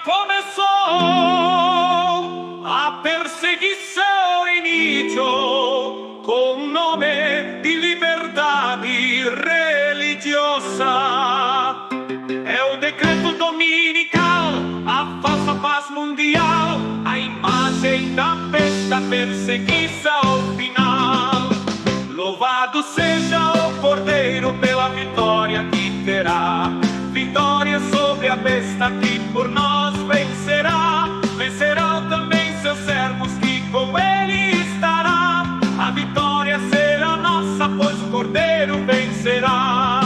começou, a perseguição iniciou com o nome de liberdade religiosa. É o decreto dominical, a falsa paz mundial, a imagem da besta perseguição final. Louvado seja o Cordeiro pela vitória que terá, vitória sobre a besta que por nós vencerá. Vencerão também seus servos que com ele estará. A vitória será nossa, pois o Cordeiro vencerá.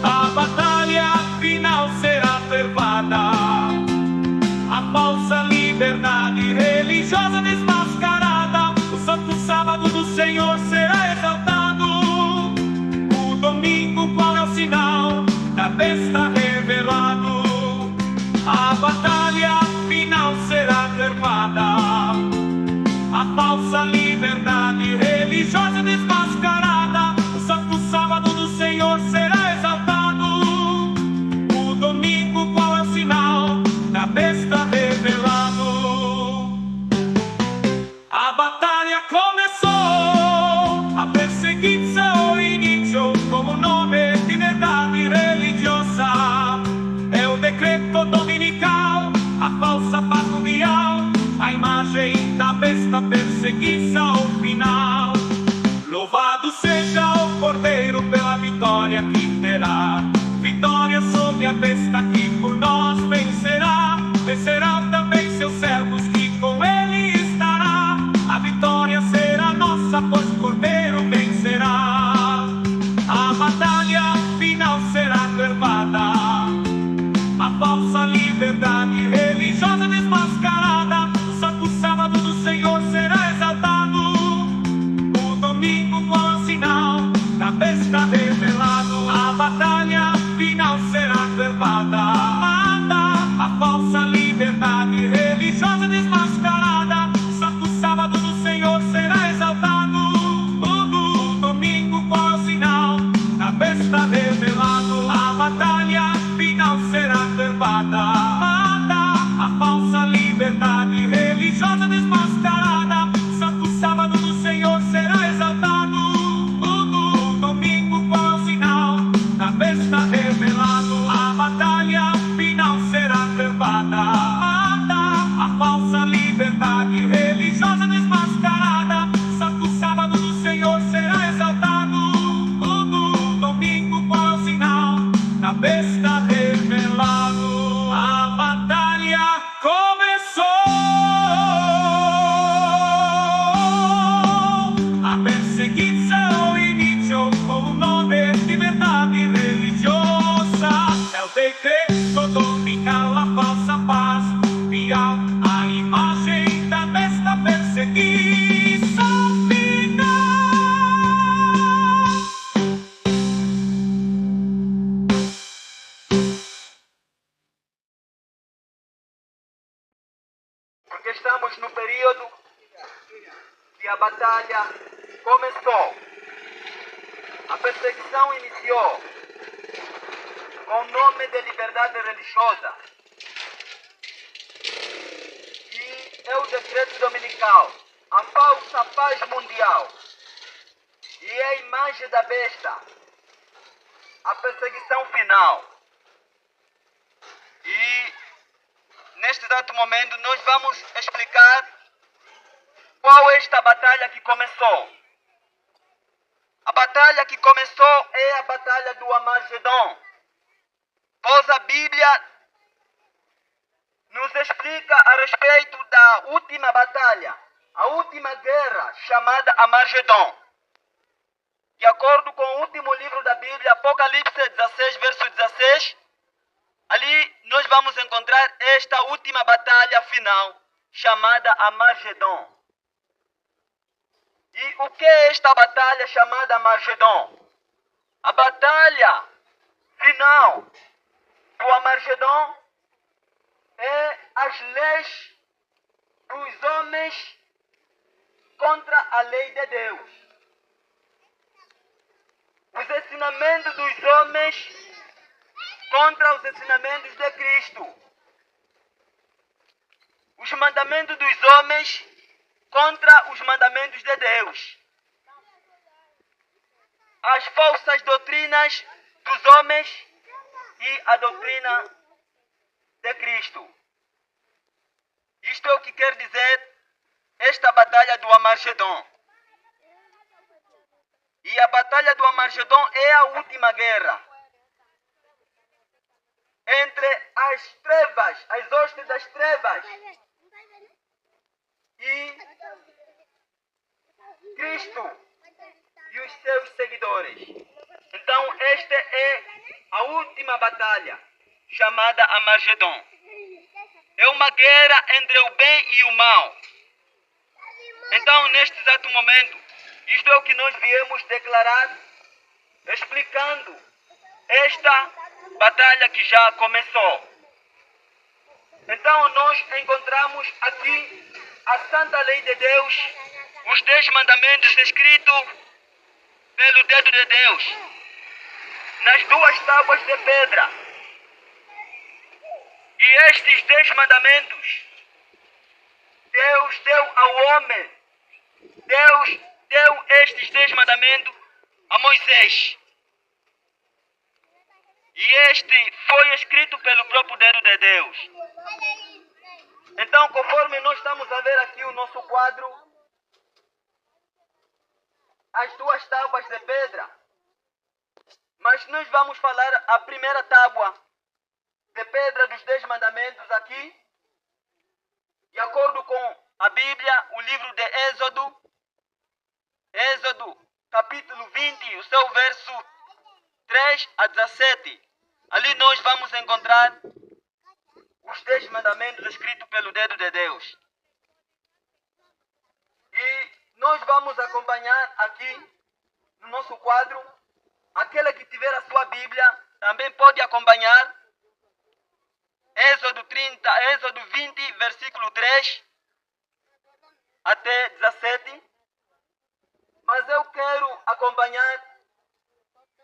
A batalha final será travada, a falsa liberdade religiosa desmascarada. O santo sábado do Senhor será exaltado. O domingo, qual é o sinal da besta revelado? A batalha final será travada, a falsa liberdade religiosa desmascarada. O santo sábado do Senhor será exaltado. O domingo, qual é o sinal da besta revelado? A batalha começou, a perseguição iniciou como o nome de liberdade religiosa. É o decreto dominical, a falsa paz mundial, a imagem da besta perseguição final. Louvado seja o Cordeiro pela vitória que terá, vitória sobre a besta que por nós vencerá. Vencerão também seus servos que com ele estará. A vitória será nossa, pois o Cordeiro vencerá. A batalha final será travada, a falsa liberdade religiosa desmascarada. O santo sábado do Senhor será exaltado. O domingo, qual é o sinal da besta revelado? A batalha final será travada, a falsa liberdade religiosa desmascarada. O santo sábado do Senhor será exaltado. O domingo, qual é o sinal da besta revelado? A batalha final será travada, a falsa liberdade religiosa desmascarada. O santo sábado do Senhor será exaltado. O domingo, qual é o sinal da besta revelado? A batalha final será travada, a falsa liberdade religiosa desmascarada. O santo sábado do Senhor será exaltado. O domingo, qual é o sinal da besta revelado? A batalha começou, a perseguição iniciou com o nome de liberdade religiosa. É o decreto dominical, a falsa paz mundial, a imagem da besta perseguição final. Porque estamos no período que a batalha começou. A perseguição iniciou com o nome de liberdade religiosa. E é o decreto dominical, a falsa paz mundial. E é a imagem da besta, a perseguição final. E neste exato momento nós vamos explicar qual é esta batalha que começou. A batalha que começou é a batalha do Armagedon, pois a Bíblia nos explica a respeito da última batalha, a última guerra chamada Armagedon. De acordo com o último livro da Bíblia, Apocalipse 16, verso 16, ali nós vamos encontrar esta última batalha final, chamada Armagedon. E o que é esta batalha chamada Armagedon? A batalha final do Armagedon é as leis dos homens contra a lei de Deus. Os ensinamentos dos homens contra os ensinamentos de Cristo. os mandamentos dos homens contra os mandamentos de Deus. As falsas doutrinas dos homens e a doutrina de Cristo. Isto é o que quer dizer esta batalha do Armagedon. E a batalha do Armagedon é a última guerra entre as trevas, as hostes das trevas e Cristo e os seus seguidores. Então esta é a última batalha, chamada Armagedon. É uma guerra entre o bem e o mal. Então, neste exato momento, isto é o que nós viemos declarar, explicando esta batalha que já começou. Então, nós encontramos aqui a Santa Lei de Deus, os 10 mandamentos escritos pelo dedo de Deus, nas 2 tábuas de pedra. E estes 10 mandamentos, Deus deu ao homem, Deus deu estes 10 mandamentos a Moisés. E este foi escrito pelo próprio dedo de Deus. Então, conforme nós estamos a ver aqui o nosso quadro, as 2 tábuas de pedra, mas nós vamos falar a primeira tábua de pedra dos 10 mandamentos aqui, de acordo com a Bíblia, o livro de Êxodo, capítulo 20, o seu verso 3 a 17. Ali nós vamos encontrar os 10 mandamentos escritos pelo dedo de Deus. E nós vamos acompanhar aqui no nosso quadro. Aquele que tiver a sua Bíblia também pode acompanhar Êxodo 20, versículo 3 até 17. Mas eu quero acompanhar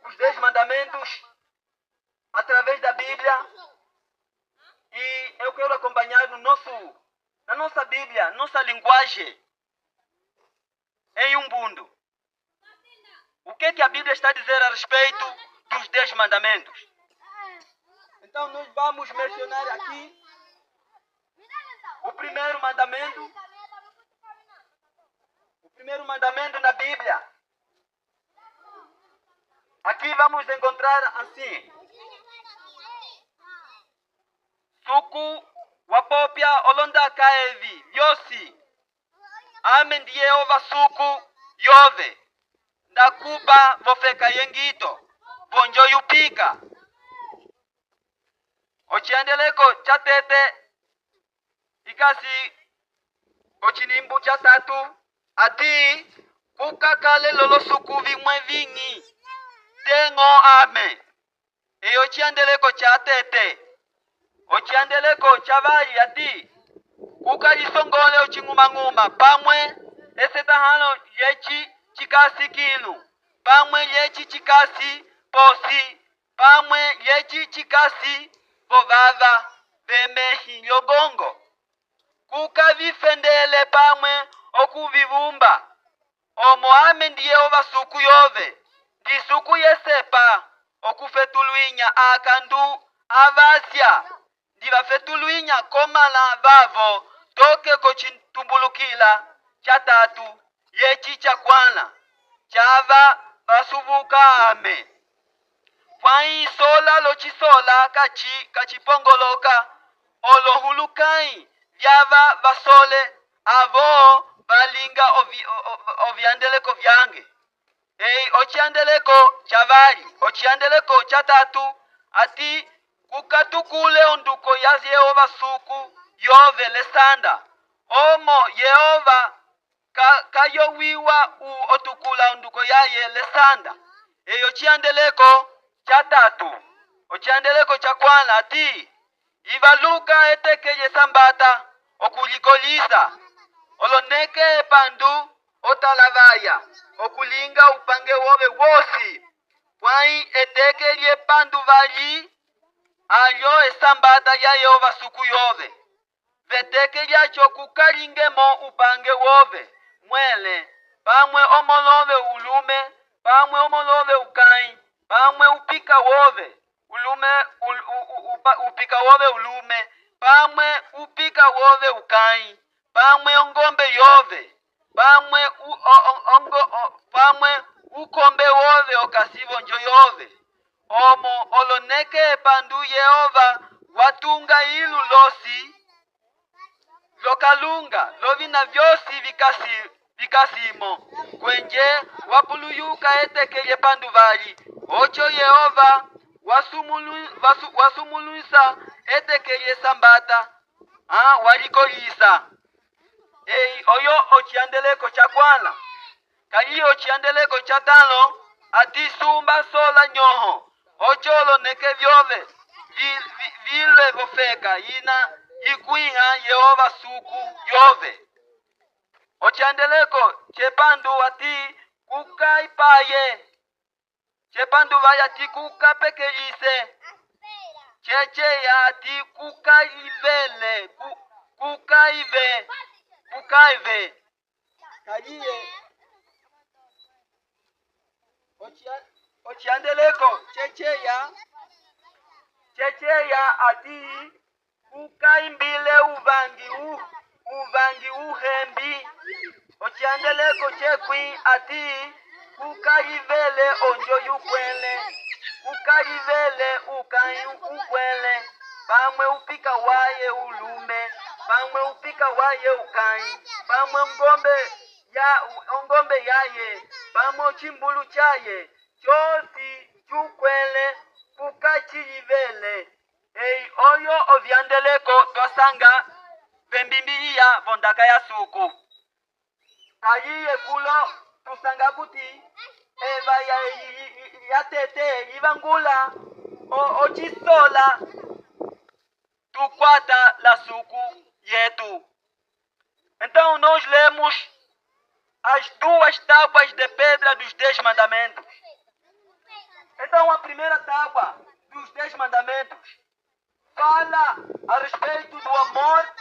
os 10 mandamentos através da Bíblia. E eu quero acompanhar na nossa Bíblia, nossa linguagem, em Ubuntu. O que a Bíblia está a dizer a respeito dos 10 mandamentos? Então nós vamos mencionar aqui o primeiro mandamento. O primeiro mandamento na Bíblia. Aqui vamos encontrar assim: Suku wapopia olonda kaevi yosi amen die ova suku yove ndakupa vofeka yengito bonjo yupika ochiandeleko chatete ikasi ochinimbu chatatu ati kukakale lolo suku vimwe vingi tengo ame e ochiandeleko chatete ochiandeleko chavali ati kukalisongole ochingumanguma pamwe esetahano yechi chikasi kinu pamwe yechi chikasi posi pamwe yechi chikasi vovava vemehi yobongo kukavifendele pamwe okuvivumba omo ame ndiye ova suku yove ndi suku yesepa okufetuluinya akandu avasya ndivafetuluinya komala vavo toke kochitumbulukila chatatu yechi chakwana chava vasuvuka ame fai sola lochisola kachipongoloka olohulukai vyava vasole avo valinga ovyandeleko vyange ochiandeleko chavali ochiandeleko chatatu ati kukatukule onduko ya Yehova suku yove lesanda omo Yehova kayowiwa otukula onduko yaye lesanda ochiandeleko chatatu ochiandeleko chakwana ati ivaluka etekeye sambata okulikolisa oloneke pandu otalavaya okulinga upange wove wosi kwai etekelye pandu vali ayo esambata ya Yehova suku yove veteke lyacho kukalingemo upange wove mwele, pamwe omolove ulume, pamwe omolove ukai, pamwe upika wove ulume upika wove ulume, pamwe upika wove ukai, pamwe ongombe yove, pamwe pamwe ukombe wove okasivo njo yove. Omo oloneke pandu Yehova watunga ilu losi lokalunga lovina vyosi vikasimo kwenje wapuluyuka etekele pandu vali ocho Yehova wasumulusa etekele sambata walikolisa. Oyo ochiandeleko cha kwana kali ochiandeleko cha tano ati sumba sola nyoho ocholo neke vyove vile vofeka ina ikwiha Yehova suku yove. Ochandeleko chepandu ati kukai paye, chepandu vaya ati kuka pekelise, cheche ya ati kukaivele kukaive kajiye. Ochandeleko cheche ya ati kukaimbile uvangi uhembi. Ochandeleko chekwi ati kukaivele onjo yukwele, kukaivele ukai ukwele, pamwe upika waye ulume, pamwe upika waye ukai, pamwe ongombe yaye, pamwe chimbulu chaye, chosi chukwele kukachiivele. Oyo ovyandeleko twasanga vembimbilia vondaka ya suku. Kayiye kulo tusanga kuti eva ya tete ivangula ochisola tukwata la suku yetu. Então nós lemos as duas tábuas de pedra dos 10 mandamentos. Então a primeira tábua dos 10 mandamentos fala a respeito do amor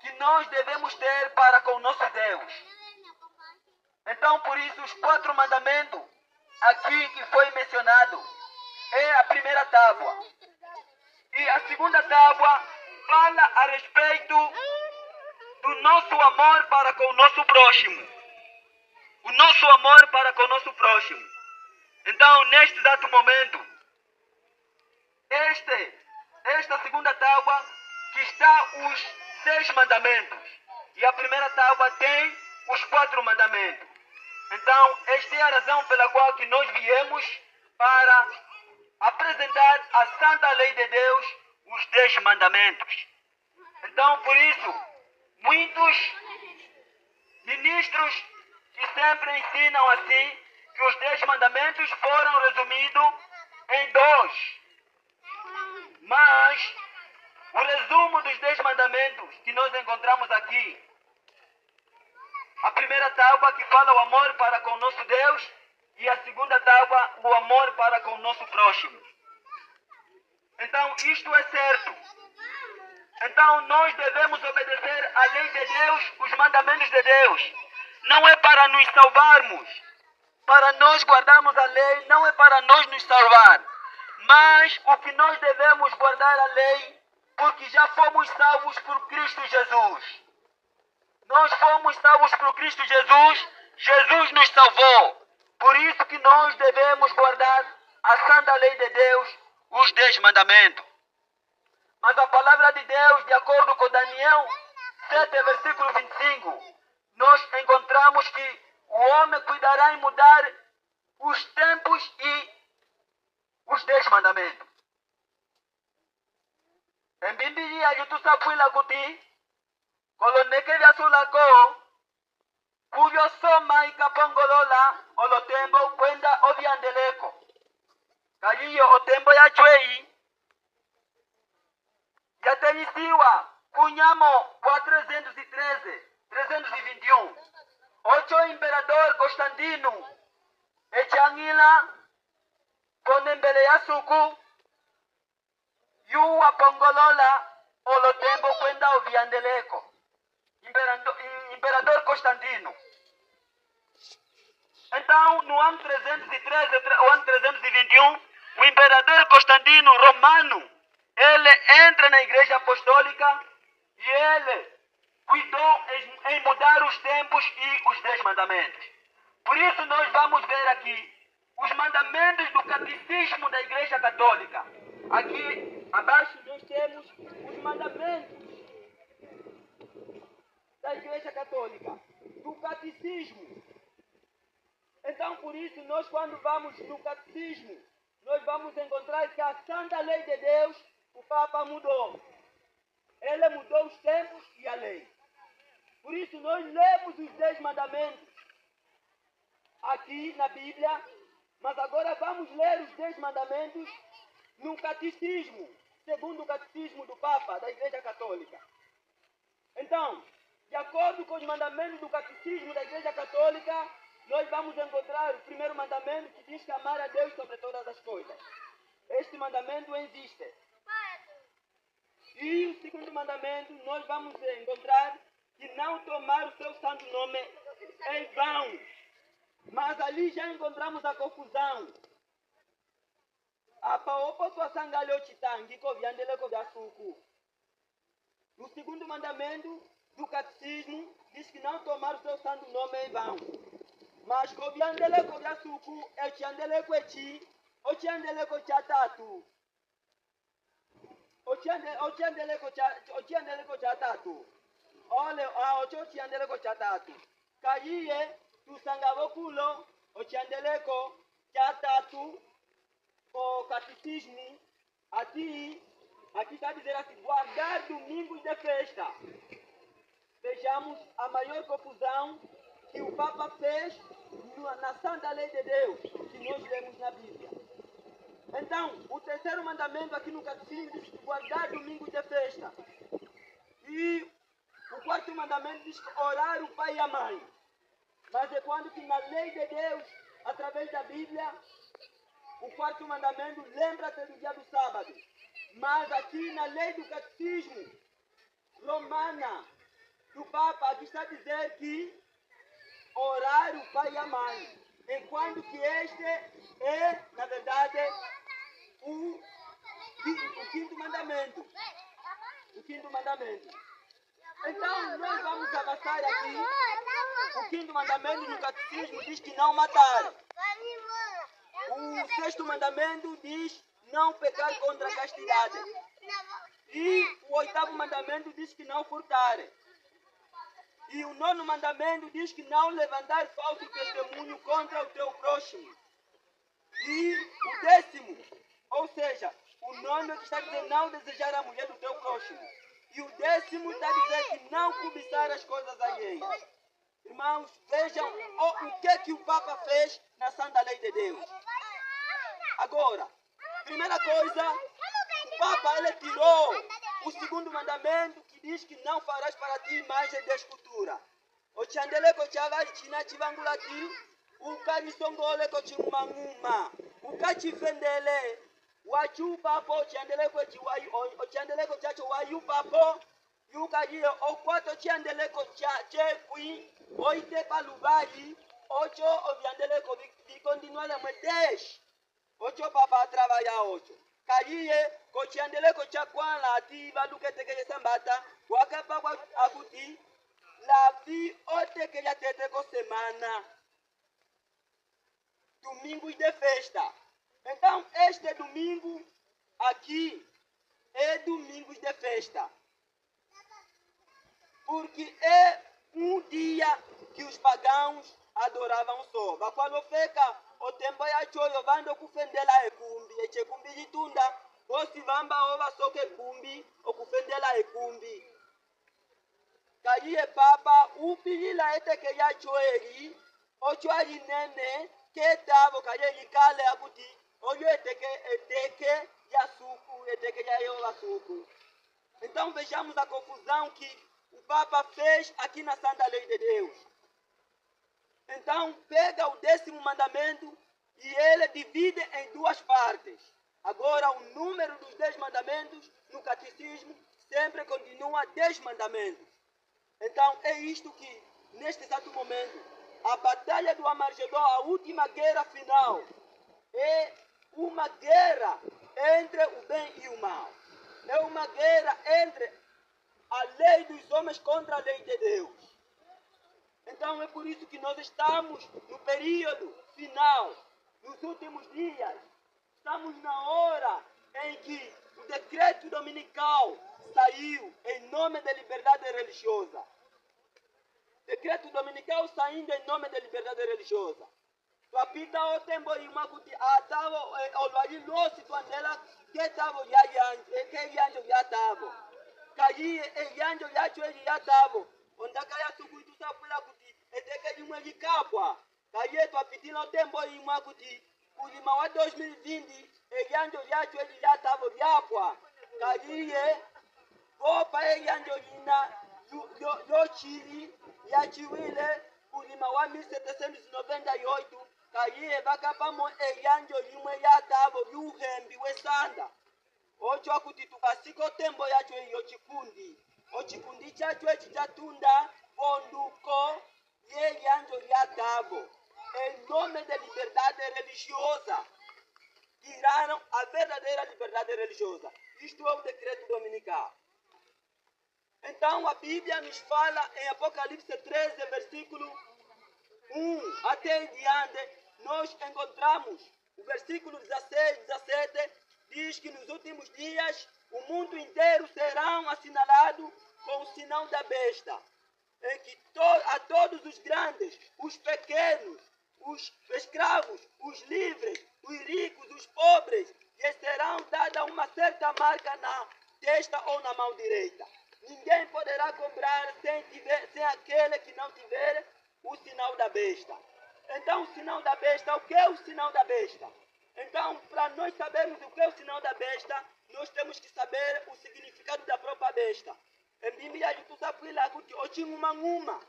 que nós devemos ter para com o nosso Deus. Então, por isso, os 4 mandamentos aqui que foi mencionado é a primeira tábua. E a segunda tábua fala a respeito do nosso amor para com o nosso próximo. O nosso amor para com o nosso próximo. Então, neste exato momento, esta segunda tábua que está os 6 mandamentos. E a primeira tábua tem os 4 mandamentos. Então, esta é a razão pela qual que nós viemos para apresentar a santa lei de Deus, os 10 mandamentos. Então, por isso, muitos ministros que sempre ensinam assim, que os 10 mandamentos foram resumidos em 2. Mas o resumo dos 10 mandamentos que nós encontramos aqui, a primeira tábua que fala o amor para com o nosso Deus e a segunda tábua o amor para com o nosso próximo. Então isto é certo. Então nós devemos obedecer a lei de Deus, os mandamentos de Deus. Não é para nos salvarmos, para nós guardarmos a lei, não é para nós nos salvar. Mas o que nós devemos guardar a lei, porque já fomos salvos por Cristo Jesus. Nós fomos salvos por Cristo Jesus, Jesus nos salvou. Por isso que nós devemos guardar a santa lei de Deus, os 10 mandamentos. Mas a palavra de Deus, de acordo com Daniel 7, versículo 25, nós encontramos que o homem cuidará em mudar os tempos e os 10 mandamentos. Em Bíblia, eu tu sapuila kuti, koloneke vya sulako, kuvyo soma ikapongolola, olotembo kwenda ovyandeleko. Kaliyo otembo ya chwei, yatenisiwa kunyamo kwa 321. Ocho imperador Constantino, echangila, kone mbele ya suku, yu apongolola o tempo quando o Viandeleco, imperador Constantino. Então, no ano 313, o ano 321, o imperador Constantino Romano, ele entra na igreja apostólica e ele cuidou em mudar os tempos e os 10 mandamentos. Por isso nós vamos ver aqui os mandamentos do catecismo da igreja católica. Aqui abaixo nós temos os mandamentos da igreja católica, do catecismo. Então, por isso, nós quando vamos no catecismo, nós vamos encontrar que a santa lei de Deus, o Papa mudou. Ele mudou os tempos e a lei. Por isso, nós lemos os 10 mandamentos aqui na Bíblia, mas agora vamos ler os 10 mandamentos no catecismo, segundo o catecismo do Papa, da Igreja Católica. Então, de acordo com os mandamentos do catecismo da Igreja Católica, nós vamos encontrar o primeiro mandamento que diz que amar a Deus sobre todas as coisas. Este mandamento existe. E o segundo mandamento nós vamos encontrar que não tomar o seu santo nome em vão. Mas ali já encontramos a confusão. O segundo mandamento do catecismo diz que não tomar o seu santo nome em vão. Mas kobiandele kobia suku echiandele kwechi ochiandele kocha tatu ochiandele kocha tatu ole ochiandele kocha tatu kayiye tusangabo kulo ochiandele ko cha tatu o catecismo aqui está dizendo assim, guardar domingos de festa. Vejamos a maior confusão que o Papa fez na Santa Lei de Deus, que nós lemos na Bíblia. Então, o terceiro mandamento aqui no catecismo diz que guardar domingo de festa. E o quarto mandamento diz que orar o pai e a mãe. Mas é quando que na Lei de Deus, através da Bíblia, o quarto mandamento lembra-se do dia do sábado. Mas aqui na Lei do Catecismo Romana, do Papa, aqui está a dizer que orar o pai e a mãe, enquanto que este é, na verdade, o quinto mandamento. O quinto mandamento. Então, nós vamos avançar aqui. O quinto mandamento do catecismo diz que não matar. O sexto mandamento diz não pecar contra a castidade. E o oitavo mandamento diz que não furtar. E o nono mandamento diz que não levantar falso testemunho contra o teu próximo. E o décimo, ou seja, o nono que está dizendo não desejar a mulher do teu próximo. E o décimo está dizendo que não cobiçar as coisas alheias. Irmãos, vejam o que o Papa fez na Santa Lei de Deus. Agora, primeira coisa, o Papa ele tirou o segundo mandamento que diz que não farás para ti imagem de escultura. O chandele ko chavari china chivangulati, o karisongole ko chimanguma, o kachifendele, wachu papo chandele ko chiwai o chandele ko chacho wayu papo, yuka hiyo o kwato chandele ko chache kui, oite palubai, ocho obiandele ko continuale mwedesh. Ocho papa trabalha ocho. Kayiye kochiandele kocha kwana ati baluke teke sambata wakapa kwa akuti la vie ote que ya tete ko semana. Domingo de festa. Então este domingo aqui é domingo de festa. Porque é um dia que os pagãos adoravam só. Mas quando fica o tempo ya choyo vando kufendela ekumbi echekumbi jitunda bosi vamba ova soke kumbi okufendela ekumbi kayiye papa upilila eteke ya choeri ochwali nene ketavo kaye likale akuti oyo eteke ya suku eteke ya yola suku. Então vejamos a confusão que o Papa fez aqui na Santa Lei de Deus. Então, pega o 10º mandamento e ele divide em duas partes. Agora, o número dos 10 mandamentos no catecismo sempre continua 10 mandamentos. Então é isto que, neste exato momento, a batalha do Armagedon, a última guerra final, é uma guerra entre o bem e o mal. É uma guerra entre a lei dos homens contra a lei de Deus. Então é por isso que nós estamos no período final, nos últimos dias. Estamos na hora em que o decreto dominical saiu em nome da liberdade religiosa. Decreto dominical saindo em nome da liberdade religiosa. Papita o tempo imakuti atavo olwaji losi tuandela que tavo ya yanjo ya tavo. Kaji yanjo ya chweji ya tavo. Ondaka ya tukuitu sapula kuti eteke yimwe likapwa. Kaji papitila o tempo imakuti kulima wa 2020 yanjo ya chweji ya tavo yapwa. Kaji opa yanjo yina yo chili ya chiwile kulima wa 1798 kayiye bakapamo eyanjo limwe yatavo yuhembi wesanda ocho kuti tukasiko tembo yacho iyo chikundi chacho echi chatunda ponduko ye yanjo yatavo em nome de liberdade religiosa. Tiraram a verdadeira liberdade religiosa. Isto é o decreto dominical. Então a Bíblia nos fala em Apocalipse 13, versículo 1 até em diante, nós encontramos o versículo 16, 17, diz que nos últimos dias o mundo inteiro será assinalado com o sinal da besta, em que a todos os grandes, os pequenos, os escravos, os livres, os ricos, os pobres, lhes serão dada uma certa marca na testa ou na mão direita. Ninguém poderá comprar sem aquele que não tiver o sinal da besta. Então, o sinal da besta, o que é o sinal da besta? Então, para nós sabermos o que é o sinal da besta, nós temos que saber o significado da própria besta. Em Bíblia, a gente sabe lá que o chingumanguma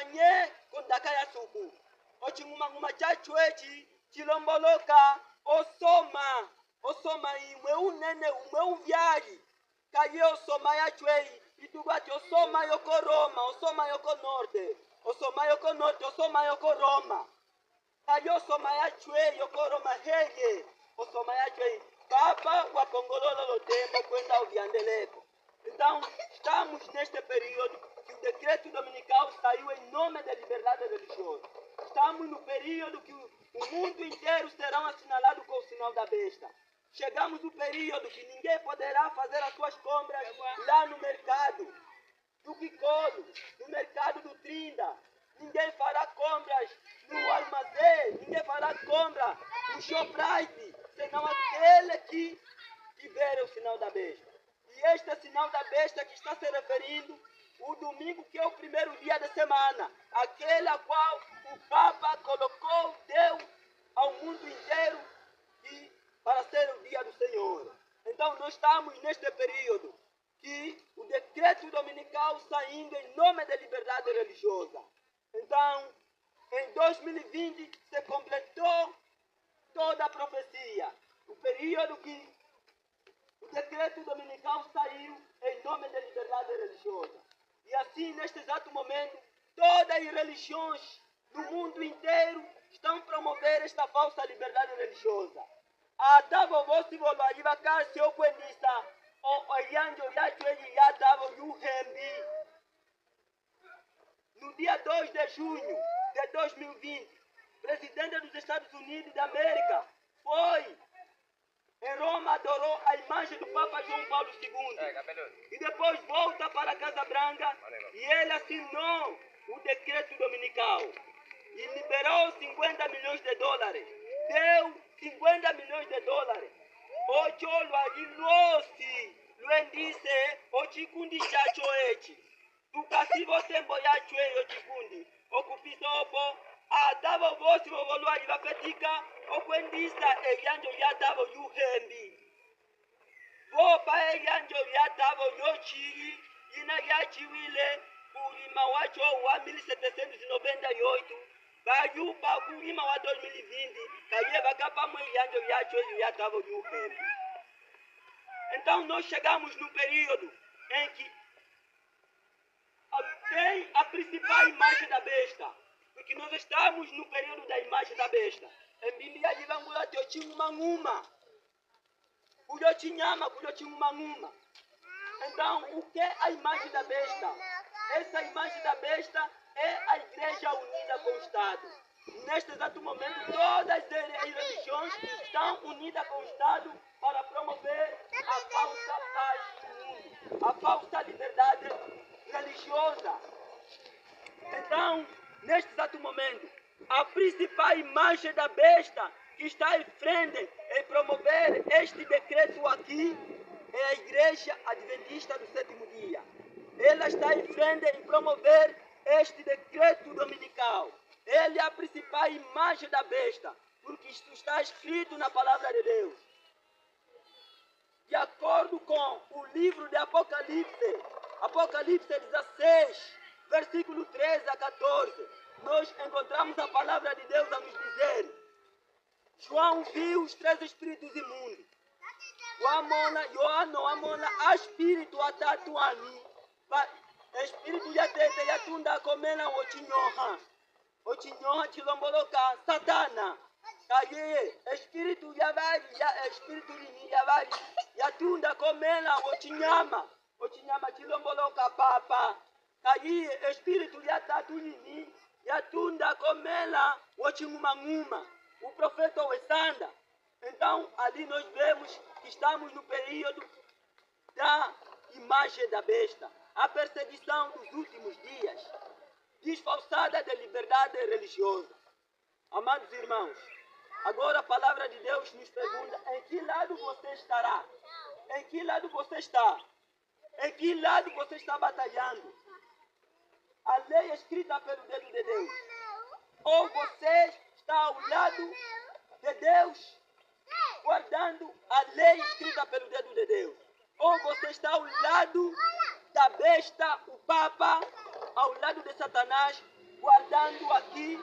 nye kondaka ya suku. O chingumanguma chachuechi, chilomboloka, osoma imwe unene, umwe uvyari. Kaye osoma ya chwei, itugwati osoma yoko Roma, osoma yoko norte, osoma yoko Roma. Kaye osoma ya chwei yoko Roma hege, osoma ya chwei. Papa wapongololo lotembo kwenda uviandeleko. Então, estamos neste período que o decreto dominical saiu em nome da liberdade religiosa. Estamos no período que o mundo inteiro será assinalado com o sinal da besta. Chegamos no período que ninguém poderá fazer as suas compras lá no mercado do Piccolo, no mercado do Trinda. Ninguém fará compras no armazém, ninguém fará compras no Shoprite, senão aquele que tiver o sinal da besta. E este sinal da besta que está se referindo o domingo, que é o primeiro dia da semana, aquele a qual o Papa colocou, deu ao mundo inteiro para ser o dia do Senhor. Então nós estamos neste período que o decreto dominical saindo em nome da liberdade religiosa. Então, em 2020 se completou toda a profecia. O período que o decreto dominical saiu em nome da liberdade religiosa. E assim, neste exato momento, todas as religiões do mundo inteiro estão a promover esta falsa liberdade religiosa. Atavo vosi volwajiva kasi okwendisa oyanjo yacho yatavo yuhembi. No dia 2 de junho de 2020, o presidente dos Estados Unidos da América foi em Roma, adorou a imagem do Papa João Paulo II. E depois volta para a Casa Branca e ele assinou o decreto dominical. E liberou 50 milhões de dólares. Deu 50 milhões de dólares. Ocho lwagilosi lwendise ochikundi chacho echi. Tukasivo tembo yacho eyo chikundi. Okupisopo atavo vosi vovolwaji vapetika okwendisa eyanjo yatavo yuhembi. Vopa eyanjo yatavo yochiri ina yachiwile kulima wacho wa 1798. Bayupa kulima wa 2020 kaye bakapamwe eyanjo yacho yatavo yuhembi. Então nós chegamos no período em que tem a principal imagem da besta. Porque nós estamos no período da imagem da besta. Em Bíblia diz que eu tinha uma nguma. Então, o que é a imagem da besta? Essa imagem da besta é a igreja unida com o Estado. Neste exato momento, todas as religiões estão unidas com o Estado para promover a falsa paz do mundo, a falsa liberdade religiosa. Então, neste exato momento, a principal imagem da besta que está em frente em promover este decreto aqui é a Igreja Adventista do Sétimo Dia. Ela está em frente em promover este decreto dominical. Ele é a principal imagem da besta, porque isto está escrito na palavra de Deus. De acordo com o livro de Apocalipse, Apocalipse 16, versículo 13 a 14, nós encontramos a palavra de Deus a nos dizer: João viu os três espíritos imundos. Amona, espírito atatuani, espírito yatete yatunda komena ochinyoha chilomboloka satana. Kaye espírito lini yavari yatunda komena ochinyama chilomboloka papa. Kaye espírito yatatulini yatunda komena ochingumanguma. O profeta Wesanda. Então, ali nós vemos que estamos no período da imagem da besta, a perseguição dos últimos dias, disfarçada de liberdade religiosa. Amados irmãos, agora a palavra de Deus nos pergunta: em que lado você estará? Em que lado você está? Em que lado você está batalhando? A lei é escrita pelo dedo de Deus. Ou você está ao lado de Deus, guardando a lei escrita pelo dedo de Deus, ou você está ao lado da besta, o Papa, ao lado de Satanás, guardando aqui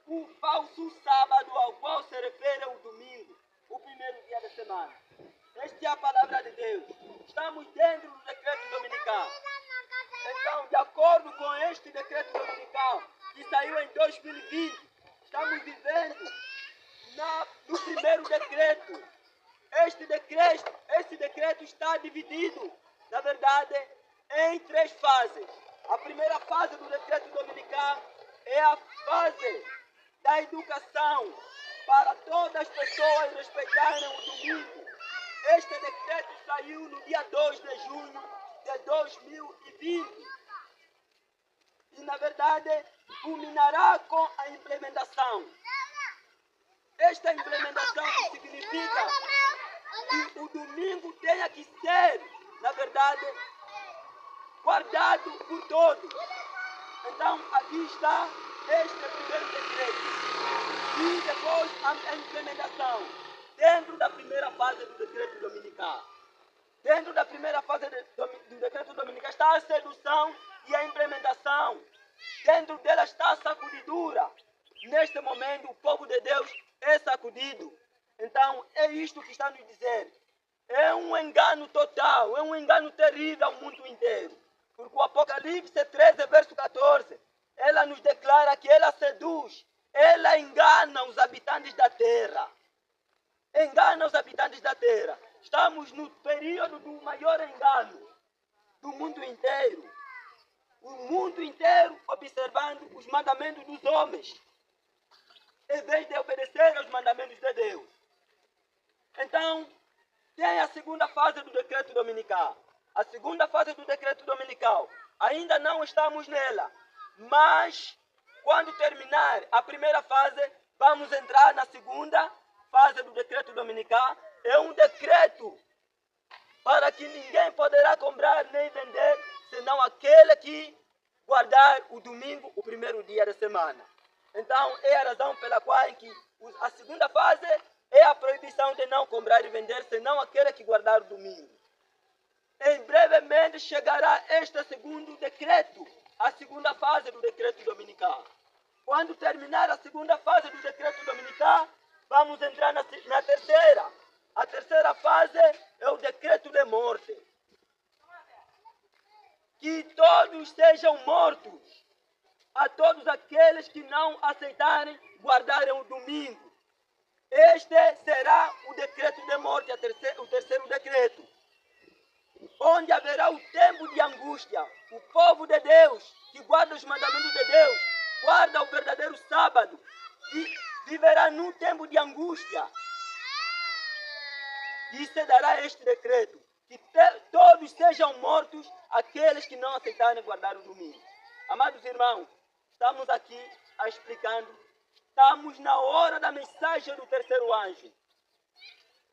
um falso sábado, ao qual se refere o domingo, o primeiro dia da semana. Esta é a palavra de Deus. Estamos dentro do decreto dominical. Então, de acordo com este decreto dominical, que saiu em 2020, estamos vivendo no primeiro decreto. Este decreto está dividido, na verdade, em três fases. A primeira fase do decreto dominical é a fase da educação, para todas as pessoas respeitarem o domingo. Este decreto saiu no dia 2 de junho de 2020. E, na verdade, culminará com a implementação. Esta implementação significa que o domingo tenha que ser, na verdade, guardado por todos. Então, aqui está este primeiro decreto. E depois a implementação, dentro da primeira fase do decreto dominical. Dentro da primeira fase do decreto dominical está a sedução e a implementação. Dentro dela está a sacudidura. Neste momento, o povo de Deus é sacudido. Então, é isto que está nos dizer. É um engano total, é um engano terrível ao mundo inteiro. Porque o Apocalipse 13, verso 14, ela nos declara que ela seduz, ela engana os habitantes da terra. Engana os habitantes da terra. Estamos no período do maior engano do mundo inteiro. O mundo inteiro observando os mandamentos dos homens, em vez de obedecer aos mandamentos de Deus. Então, tem a segunda fase do decreto dominical. A segunda fase do decreto dominical, ainda não estamos nela, mas quando terminar a primeira fase, vamos entrar na segunda fase do decreto dominical. É um decreto para que ninguém poderá comprar nem vender, senão aquele que guardar o domingo, o primeiro dia da semana. Então, é a razão pela qual a segunda fase é a proibição de não comprar e vender, senão aquele que guardar o domingo. Em brevemente chegará este segundo decreto, a segunda fase do decreto dominical. Quando terminar a segunda fase do decreto dominical, vamos entrar na terceira. A terceira fase é o decreto de morte. todos sejam mortos, a todos aqueles que não aceitarem guardarem o domingo. Este será o decreto de morte, o terceiro decreto, onde haverá o tempo de angústia. O povo de Deus, que guarda os mandamentos de Deus, guarda o verdadeiro sábado, viverá num tempo de angústia. E se dará este decreto, que todos sejam mortos aqueles que não aceitarem guardar o domingo. Amados irmãos, estamos aqui explicando, estamos na hora da mensagem do terceiro anjo.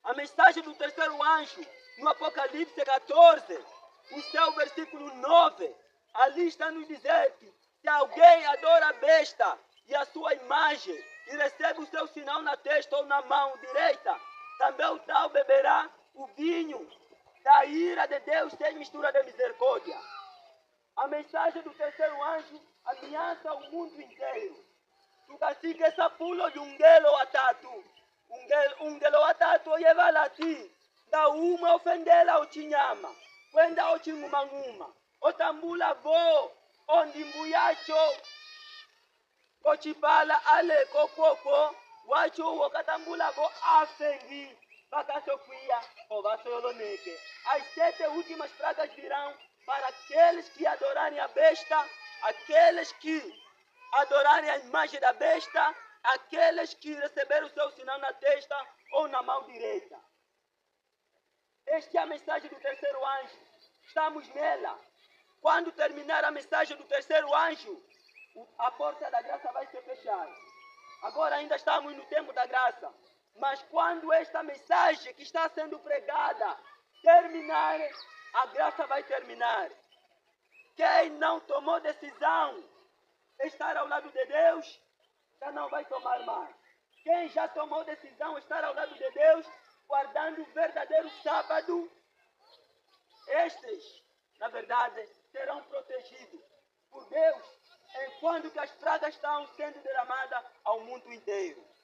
A mensagem do terceiro anjo, no Apocalipse 14, o seu versículo 9, ali está nos dizer que se alguém adora a besta e a sua imagem e recebe o seu sinal na testa ou na mão direita, também o tal beberá o vinho da ira de Deus sem mistura de misericórdia. A mensagem do terceiro anjo ameaça o mundo inteiro. Tukasike sapulo jungelo watatu. Ungelo watatu oyevala ti. Da uma ofendela ochinyama. Kwenda ochingumanguma. Otambula vo. Ondimbuyacho. Ochipala ale kokoko. Wacho wakatambula vo afengi. Bakasokwiya ovasoloneke. As 7 últimas pragas virão para aqueles que adorarem a besta, aqueles que adorarem a imagem da besta, aqueles que receberam o seu sinal na testa ou na mão direita. Esta é a mensagem do terceiro anjo. Estamos nela. Quando terminar a mensagem do terceiro anjo, a porta da graça vai se fechar. Agora ainda estamos no tempo da graça. Mas quando esta mensagem que está sendo pregada terminar, a graça vai terminar. Quem não tomou decisão estar ao lado de Deus, já não vai tomar mais. Quem já tomou decisão estar ao lado de Deus, guardando o verdadeiro sábado, estes, na verdade, serão protegidos por Deus, enquanto que as pragas estão sendo derramadas ao mundo inteiro.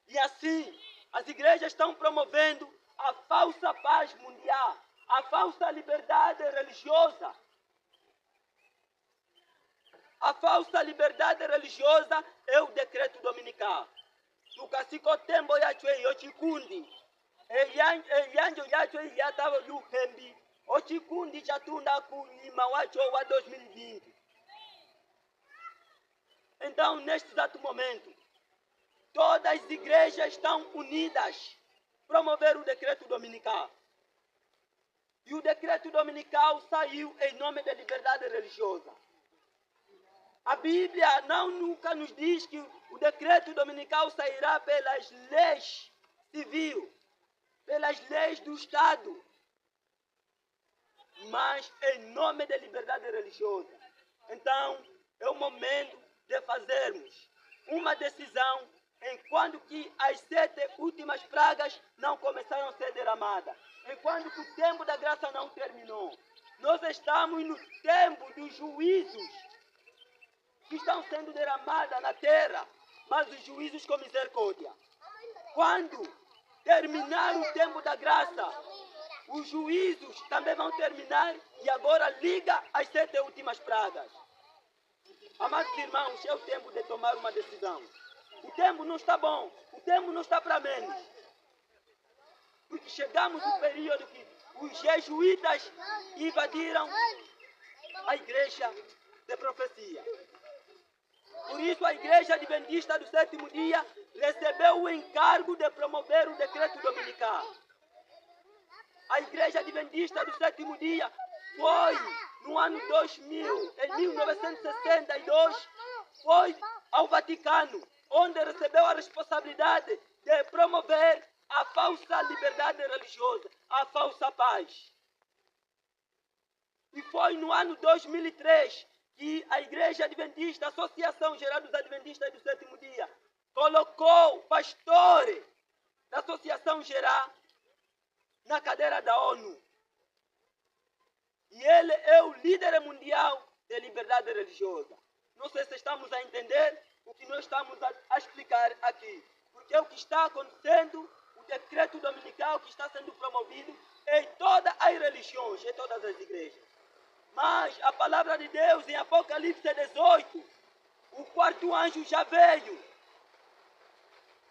E assim, as igrejas estão promovendo a falsa paz mundial, a falsa liberdade religiosa. A falsa liberdade religiosa é o decreto dominical. Tukasiko tembo yacho yochikundi. Eyanjo yacho yatava yuhembi. Ochikundi chatunda kulima wacho wa 2020. Então, neste exato momento, todas as igrejas estão unidas a promover o decreto dominical. E o decreto dominical saiu em nome da liberdade religiosa. A Bíblia nunca nos diz que o decreto dominical sairá pelas leis civis, pelas leis do Estado, mas em nome da liberdade religiosa. Então, é o momento de fazermos uma decisão enquanto que as 7 últimas pragas não começaram a ser derramadas, enquanto que o tempo da graça não terminou. Nós estamos no tempo dos juízos que estão sendo derramados na terra, mas os juízos com misericórdia. Quando terminar o tempo da graça, os juízos também vão terminar e agora liga as 7 últimas pragas. Amados irmãos, é o tempo de tomar uma decisão. O tempo não está bom, o tempo não está para menos. Porque chegamos no período que os jesuítas invadiram a igreja de profecia. Por isso a Igreja Adventista do Sétimo Dia recebeu o encargo de promover o decreto dominical. A Igreja Adventista do Sétimo Dia foi no ano 2000, em 1962, foi ao Vaticano, onde recebeu a responsabilidade de promover a falsa liberdade religiosa, a falsa paz. E foi no ano 2003 que a Igreja Adventista, a Associação Geral dos Adventistas do Sétimo Dia, colocou pastores da Associação Geral na cadeira da ONU. E ele é o líder mundial de liberdade religiosa. Não sei se estamos a entender o que nós estamos a explicar aqui. Porque é o que está acontecendo, o decreto dominical que está sendo promovido em todas as religiões, em todas as igrejas. Mas a palavra de Deus em Apocalipse 18, o quarto anjo já veio,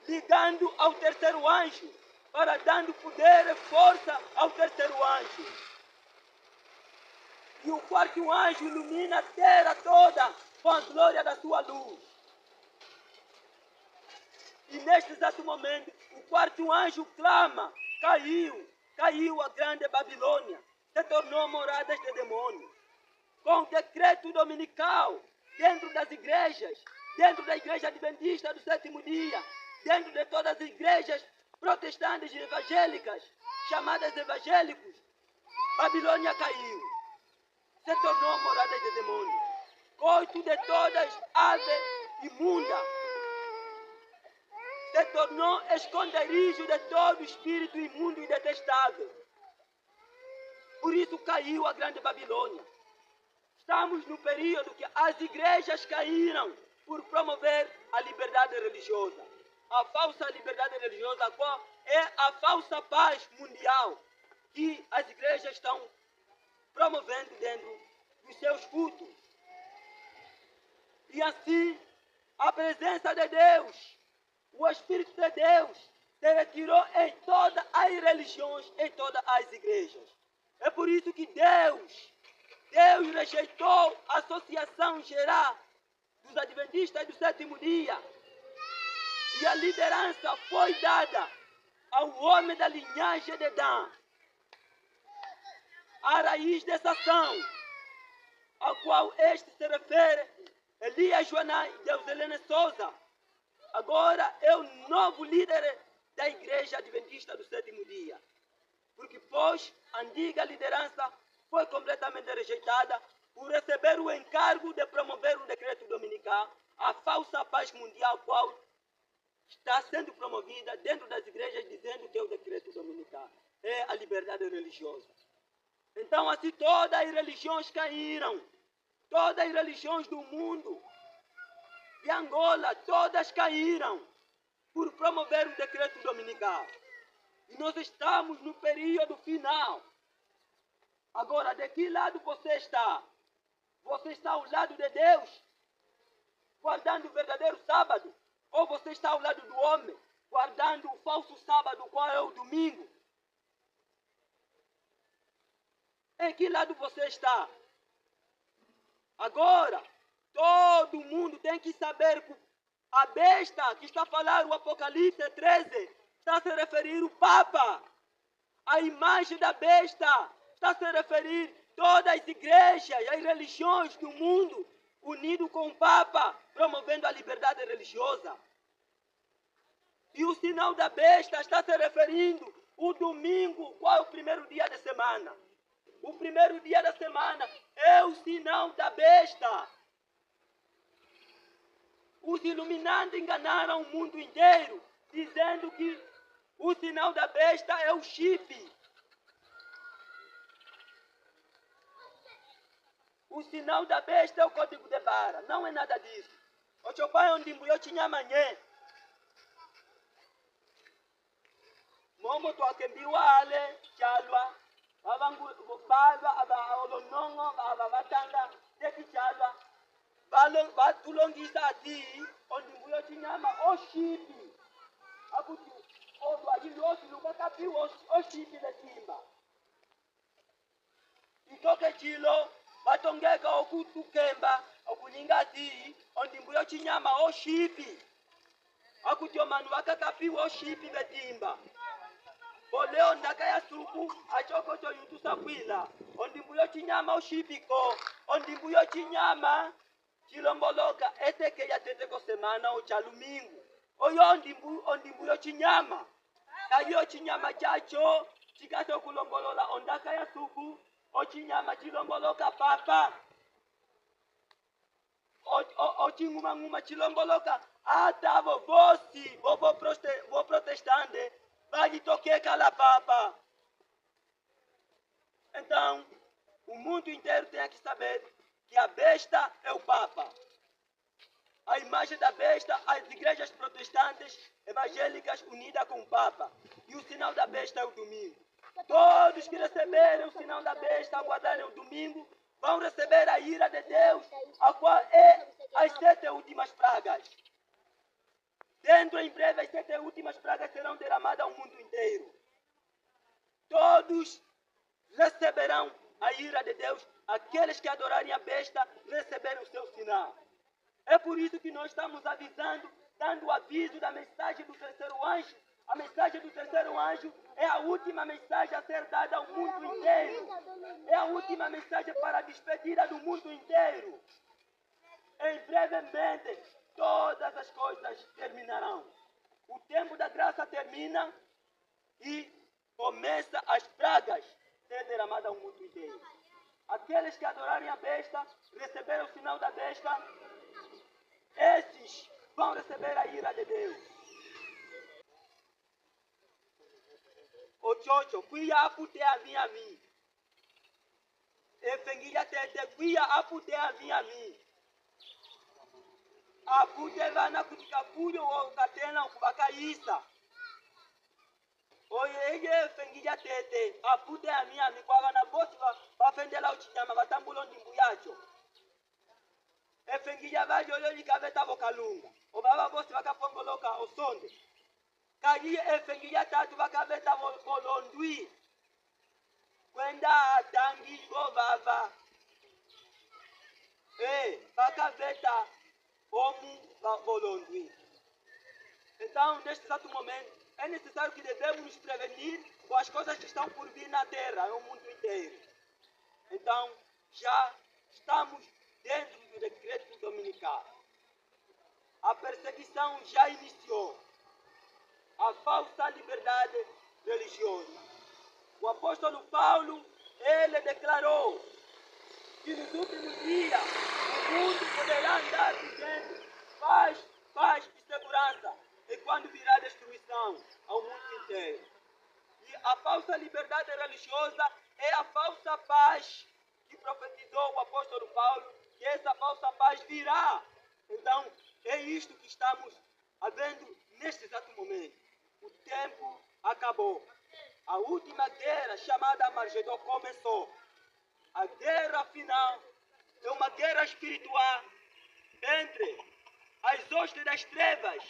ligando ao terceiro anjo, para dando poder e força ao terceiro anjo. E o quarto anjo ilumina a terra toda com a glória da sua luz. E neste exato momento, o quarto anjo clama, caiu a grande Babilônia, se tornou morada de demônios. Com decreto dominical, dentro das igrejas, dentro da igreja adventista do sétimo dia, dentro de todas as igrejas protestantes e evangélicas, chamadas evangélicos, Babilônia caiu, se tornou morada de demônios, coito de todas aves imundas, se tornou esconderijo de todo espírito imundo e detestável. Por isso caiu a grande Babilônia. Estamos no período que as igrejas caíram por promover a liberdade religiosa. A falsa liberdade religiosa, qual é a falsa paz mundial que as igrejas estão promovendo dentro dos seus cultos. E assim, a presença de Deus, o Espírito de Deus, se retirou em todas as religiões, em todas as igrejas. É por isso que Deus rejeitou a Associação Geral dos Adventistas do Sétimo Dia. E a liderança foi dada ao homem da linhagem de Dan. A raiz dessa ação, ao qual este se refere, Elias Joanai Deus Helena Souza, agora é o novo líder da Igreja Adventista do Sétimo Dia. Porque, pois, a antiga liderança foi completamente rejeitada por receber o encargo de promover um decreto dominical, a falsa paz mundial, qual está sendo promovida dentro das igrejas, dizendo que é o decreto dominical, é a liberdade religiosa. Então, assim, todas as religiões caíram, todas as religiões do mundo, de Angola, todas caíram por promover um decreto dominical. E nós estamos no período final. Agora, de que lado você está? Você está ao lado de Deus, guardando o verdadeiro sábado? Ou você está ao lado do homem, guardando o falso sábado, qual é o domingo? Em que lado você está? Agora, todo mundo tem que saber que a besta que está a falar o Apocalipse 13 está a se referir ao Papa. A imagem da besta está a se referir todas as igrejas, as religiões do mundo, unido com o Papa, promovendo a liberdade religiosa. E o sinal da besta está se referindo o domingo, qual é o primeiro dia da semana. O primeiro dia da semana é o sinal da besta. Os iluminantes enganaram o mundo inteiro, dizendo que o sinal da besta é o chip. O sinal da besta é o código de barra. Não é nada disso. O teu pai onde eu tinha amanhã. Momo tu akembiwa ale chalwa. Avangu baba aba olonongo aba batanga deki chalwa. Batulongisa ati onde eu tinha ama o chip. Akuti odo ajili osi lukakapi o chip de timba. Itoke chilo batongeka okutukemba okuninga ati ondimbuyo chinyama oshipi akuti omanu bakakapiwa oshipi betimba oleo ndaka ya suku achokocho yutusa kwila ondimbuyo chinyama oshipi ko ondimbuyo chinyama chilomboloka eteke ya teteko semana ochalumingu oyo ondimbuyo chinyama ayo chinyama chacho chikato kulombolola ondaka ya suku ochinyama chilomboloka papa ochinguma chilomboloka hata vovosi vo protestante bagitokeka la papa. Então o mundo inteiro tem que saber que a besta é o papa. A imagem da besta, as igrejas protestantes evangélicas unidas com o papa, e o sinal da besta é o domingo. Todos que receberem o sinal da besta, aguardarem o domingo, vão receber a ira de Deus, a qual é as 7 últimas pragas. Dentro em breve, as 7 últimas pragas serão derramadas ao mundo inteiro. Todos receberão a ira de Deus. Aqueles que adorarem a besta receberão o seu sinal. É por isso que nós estamos avisando, dando o aviso da mensagem do terceiro anjo. A mensagem do terceiro anjo é a última mensagem a ser dada ao mundo inteiro. É a última mensagem para a despedida do mundo inteiro. Em brevemente, todas as coisas terminarão. O tempo da graça termina e começa as pragas ser derramadas ao mundo inteiro. Aqueles que adorarem a besta, receberam o sinal da besta, esses vão receber a ira de Deus. O chocho, cuia apute a mim. E fenguilha tete, cuia apute a mim. Apute vana kutika kuyo o katena kubakaisa. Oye fenguilha tete, apute a mim kwa na bosi va fendela uchinyama vatambulo ndimbu yacho. E fenguilha vajo yo likaveta vokalunga. Obaba bosi vakapongoloka osonde. Kagi e fenguilha tatu vakaveta volondwi. Kwenda tangi govava. Vakaveta como volondwi. Então, neste exato momento, é necessário que devemos nos prevenir com as coisas que estão por vir na terra, no mundo inteiro. Então, já estamos dentro do decreto dominical. A perseguição já iniciou. A falsa liberdade religiosa. O apóstolo Paulo, ele declarou que nos últimos dias o mundo poderá andar dizendo paz e segurança, e quando virá destruição ao mundo inteiro. E a falsa liberdade religiosa é a falsa paz que profetizou o apóstolo Paulo, que essa falsa paz virá. Então, é isto que estamos havendo neste exato momento. O tempo acabou. A última guerra, chamada Armagedon, começou. A guerra final é uma guerra espiritual entre as hostes das trevas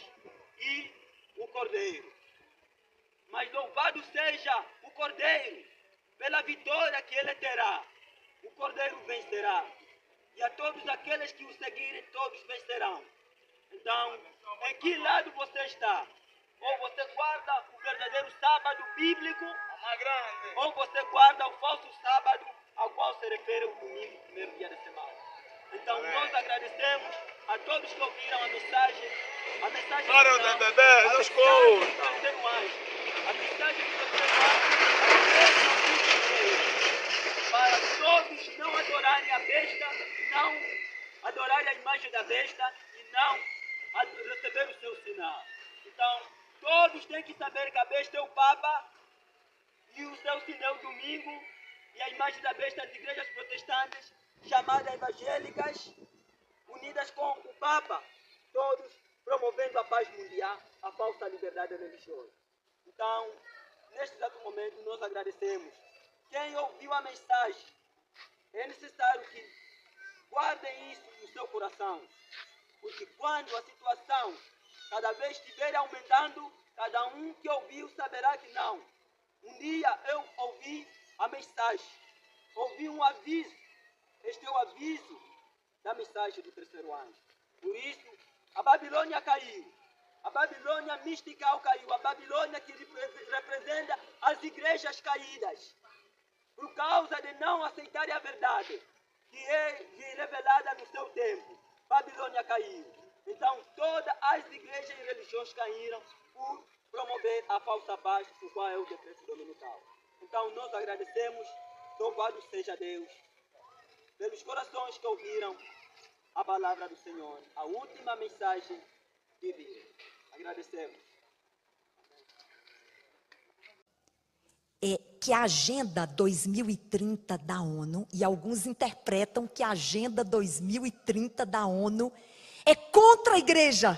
e o Cordeiro. Mas louvado seja o Cordeiro pela vitória que ele terá. O Cordeiro vencerá. E a todos aqueles que o seguirem, todos vencerão. Então, em que lado você está? Ou você guarda o verdadeiro sábado bíblico, ou você guarda o falso sábado, ao qual se refere o domingo, primeiro dia da semana. Então, nós agradecemos a todos que ouviram a mensagem do terceiro anjo. A mensagem do terceiro anjo para todos não adorarem a besta, não adorarem a imagem da besta e não receber o seu sinal. Então, todos têm que saber que a besta é o Papa e o seu sinal é o domingo e a imagem da besta as igrejas protestantes chamadas evangélicas unidas com o Papa, todos promovendo a paz mundial, a falsa liberdade religiosa. Então, neste exato momento, nós agradecemos. Quem ouviu a mensagem, é necessário que guardem isso no seu coração, porque quando a situação cada vez estiver aumentando, cada um que ouviu saberá que não. Um dia eu ouvi a mensagem, ouvi um aviso. Este é o aviso da mensagem do terceiro anjo. Por isso, a Babilônia caiu. A Babilônia mística caiu. A Babilônia que representa as igrejas caídas. Por causa de não aceitarem a verdade, que é revelada no seu tempo. Babilônia caiu. Então, todas as igrejas e religiões caíram por promover a falsa paz, o qual é o decreto dominical. Então, nós agradecemos, louvado seja Deus, pelos corações que ouviram a palavra do Senhor, a última mensagem de vida. Agradecemos. É que a Agenda 2030 da ONU, e alguns interpretam que a Agenda 2030 da ONU é contra a igreja.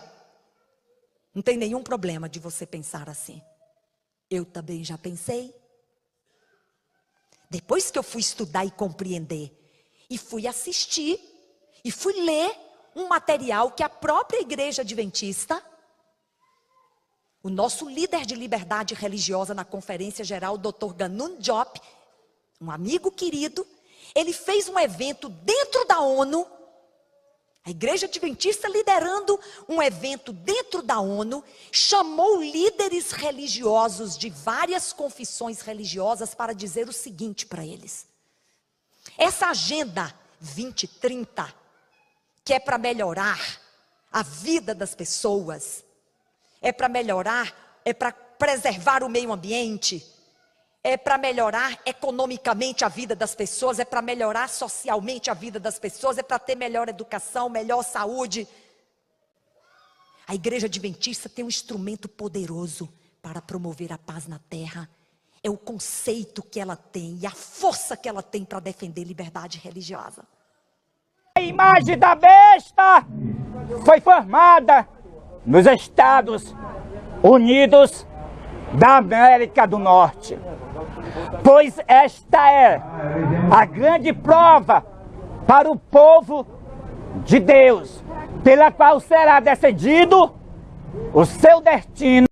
Não tem nenhum problema de você pensar assim. Eu também já pensei. Depois que eu fui estudar e compreender, e fui assistir e fui ler um material que a própria Igreja Adventista, o nosso líder de liberdade religiosa na Conferência Geral, o Dr. Ganun Diop, um amigo querido, ele fez um evento dentro da ONU, a Igreja Adventista liderando um evento dentro da ONU, chamou líderes religiosos de várias confissões religiosas para dizer o seguinte para eles: essa agenda 2030, que é para melhorar a vida das pessoas, é para melhorar, é para preservar o meio ambiente, é para melhorar economicamente a vida das pessoas, é para melhorar socialmente a vida das pessoas, é para ter melhor educação, melhor saúde. A Igreja Adventista tem um instrumento poderoso para promover a paz na terra. É o conceito que ela tem e a força que ela tem para defender liberdade religiosa. A imagem da besta foi formada nos Estados Unidos da América do Norte, pois esta é a grande prova para o povo de Deus, pela qual será decidido o seu destino.